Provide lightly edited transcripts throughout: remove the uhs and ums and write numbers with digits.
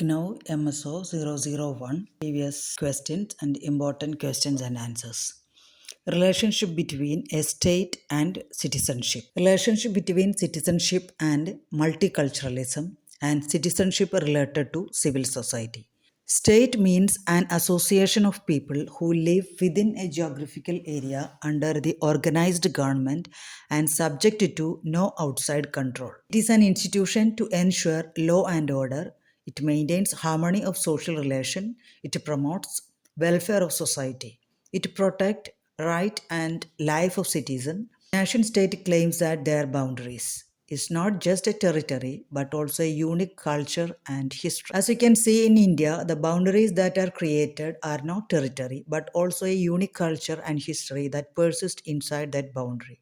IGNOU MSO 001 previous questions and important questions and answers. Relationship between a state and citizenship. Relationship between citizenship and multiculturalism and citizenship related to civil society. State means an association of people who live within a geographical area under the organized government and subject to no outside control. It is an institution to ensure law and order. It maintains harmony of social relation. It promotes welfare of society. It protects right and life of citizen. Nation state claims that their boundaries is not just a territory but also a unique culture and history. As you can see in India, the boundaries that are created are not territory but also a unique culture and history that persist inside that boundary.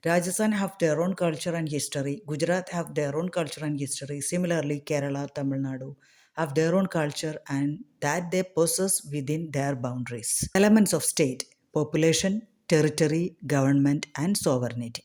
Rajasthan have their own culture and history. Gujarat have their own culture and history. Similarly, Kerala, Tamil Nadu have their own culture and that they possess within their boundaries. Elements of state: population, territory, government, and sovereignty.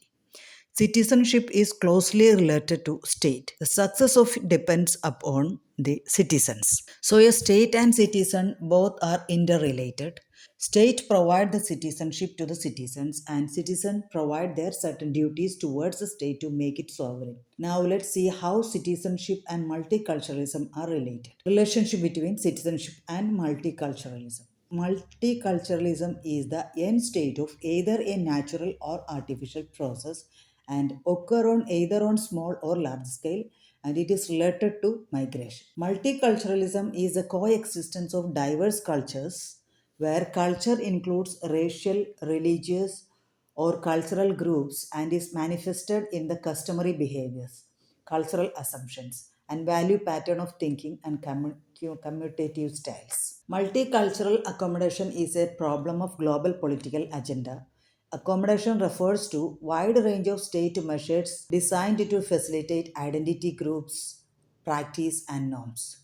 Citizenship is closely related to state. The success of it depends upon the citizens. So a state and citizen both are interrelated. State provide the citizenship to the citizens and citizens provide their certain duties towards the state to make it sovereign. Now let's see how citizenship and multiculturalism are related. Relationship between citizenship and multiculturalism. Multiculturalism is the end state of either a natural or artificial process and occur on either on small or large scale, and it is related to migration. Multiculturalism is a coexistence of diverse cultures where culture includes racial, religious, or cultural groups and is manifested in the customary behaviors, cultural assumptions, and value pattern of thinking and commutative styles. Multicultural accommodation is a problem of global political agenda. Accommodation refers to wide range of state measures designed to facilitate identity groups, practice, and norms.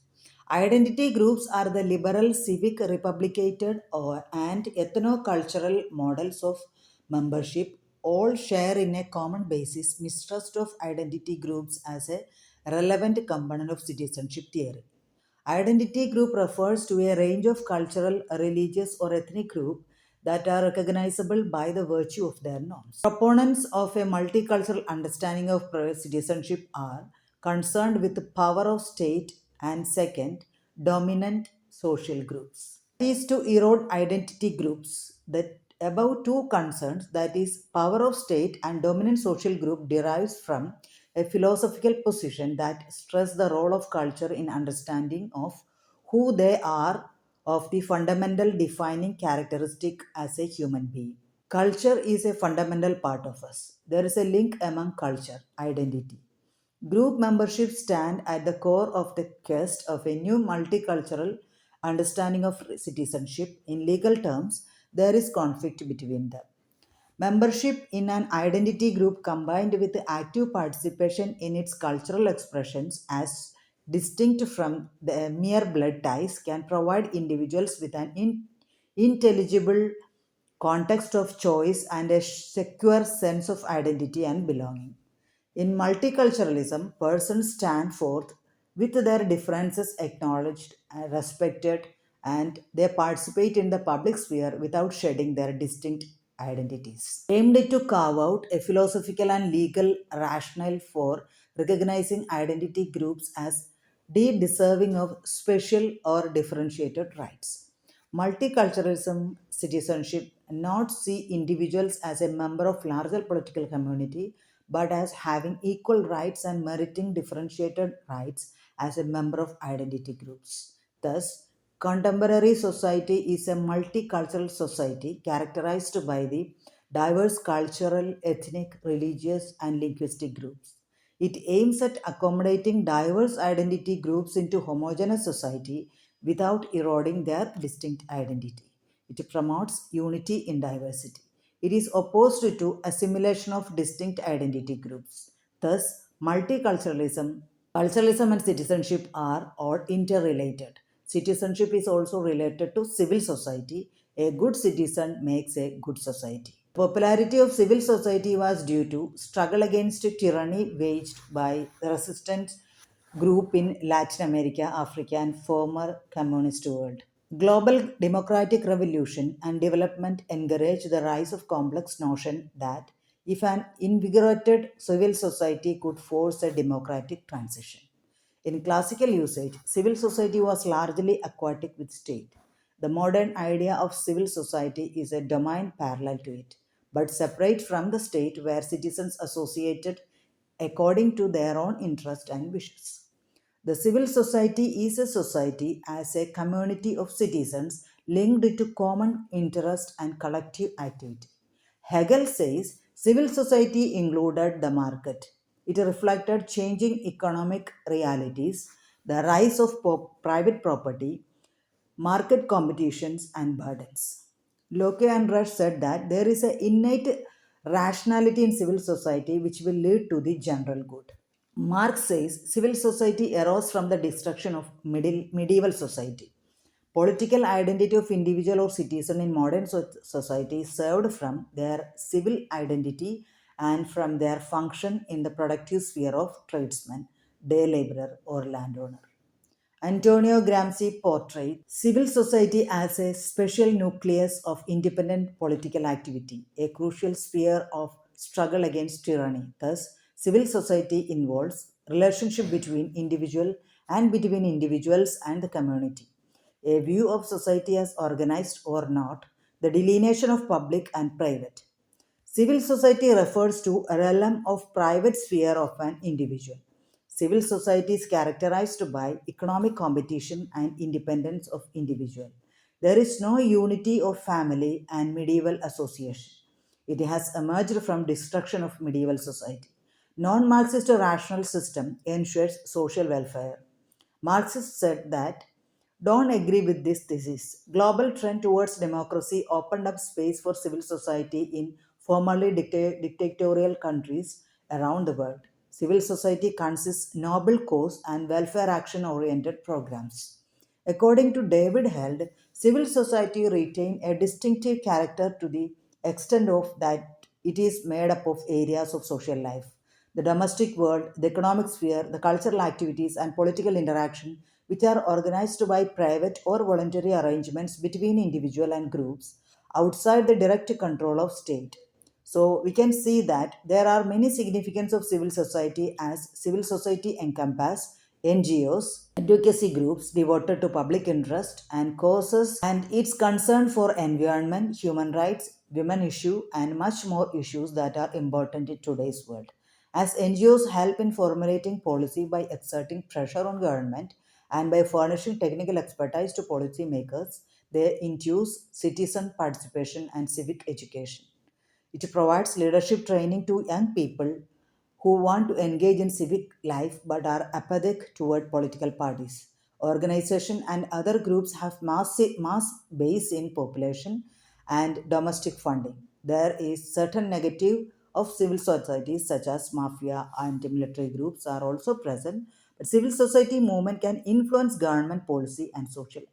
Identity groups are the liberal, civic, republican, and ethno-cultural models of membership. All share in a common basis mistrust of identity groups as a relevant component of citizenship theory. Identity group refers to a range of cultural, religious, or ethnic group that are recognizable by the virtue of their norms. Proponents of a multicultural understanding of citizenship are concerned with the power of state and second, dominant social groups. That is to erode identity groups. The above two concerns, that is, power of state and dominant social group, derives from a philosophical position that stress the role of culture in understanding of who they are of the fundamental defining characteristic as a human being. Culture is a fundamental part of us. There is a link among culture, identity. Group membership stand at the core of the quest of a new multicultural understanding of citizenship. In legal terms, there is conflict between them. Membership in an identity group combined with active participation in its cultural expressions as distinct from the mere blood ties can provide individuals with an intelligible context of choice and a secure sense of identity and belonging. In multiculturalism, persons stand forth with their differences acknowledged and respected, and they participate in the public sphere without shedding their distinct identities. Aimed to carve out a philosophical and legal rationale for recognizing identity groups as deserving of special or differentiated rights. Multiculturalism citizenship not see individuals as a member of larger political community but as having equal rights and meriting differentiated rights as a member of identity groups. Thus, contemporary society is a multicultural society characterized by the diverse cultural, ethnic, religious, and linguistic groups. It aims at accommodating diverse identity groups into homogeneous society without eroding their distinct identity. It promotes unity in diversity. It is opposed to assimilation of distinct identity groups. Thus, culturalism and citizenship are all interrelated. Citizenship is also related to civil society. A good citizen makes a good society. Popularity of civil society was due to struggle against tyranny waged by resistance group in Latin America, Africa, and former communist world. Global democratic revolution and development encourage the rise of complex notion that if an invigorated civil society could force a democratic transition. In classical usage, civil society was largely aquatic with state. The modern idea of civil society is a domain parallel to it, but separate from the state where citizens associated according to their own interest and wishes. The civil society is a society as a community of citizens linked to common interest and collective activity. Hegel says civil society included the market. It reflected changing economic realities, the rise of private property, market competitions, and burdens. Locke and Rush said that there is an innate rationality in civil society which will lead to the general good. Marx says civil society arose from the destruction of medieval society. Political identity of individual or citizen in modern society served from their civil identity and from their function in the productive sphere of tradesman, day laborer, or landowner. Antonio Gramsci portrayed civil society as a special nucleus of independent political activity, a crucial sphere of struggle against tyranny. Thus, civil society involves relationship between individual and between individuals and the community. A view of society as organized or not, the delineation of public and private. Civil society refers to a realm of private sphere of an individual. Civil society is characterized by economic competition and independence of individual. There is no unity of family and medieval association. It has emerged from destruction of medieval society. Non-Marxist rational system ensures social welfare. Marxists said that don't agree with this thesis. Global trend towards democracy opened up space for civil society in formerly dictatorial countries around the world. Civil society consists noble cause and welfare action oriented programs. According to David Held, civil society retained a distinctive character to the extent of that it is made up of areas of social life. The domestic world, the economic sphere, the cultural activities, and political interaction, which are organized by private or voluntary arrangements between individual and groups outside the direct control of state. So we can see that there are many significance of civil society as civil society encompass NGOs, advocacy groups devoted to public interest and causes and its concern for environment, human rights, women issue and much more issues that are important in today's world. As NGOs help in formulating policy by exerting pressure on government and by furnishing technical expertise to policymakers, they induce citizen participation and civic education. It provides leadership training to young people who want to engage in civic life but are apathic toward political parties. Organization and other groups have mass base in population and domestic funding. There is certain negative of civil societies such as mafia and military groups are also present, but civil society movement can influence government policy and social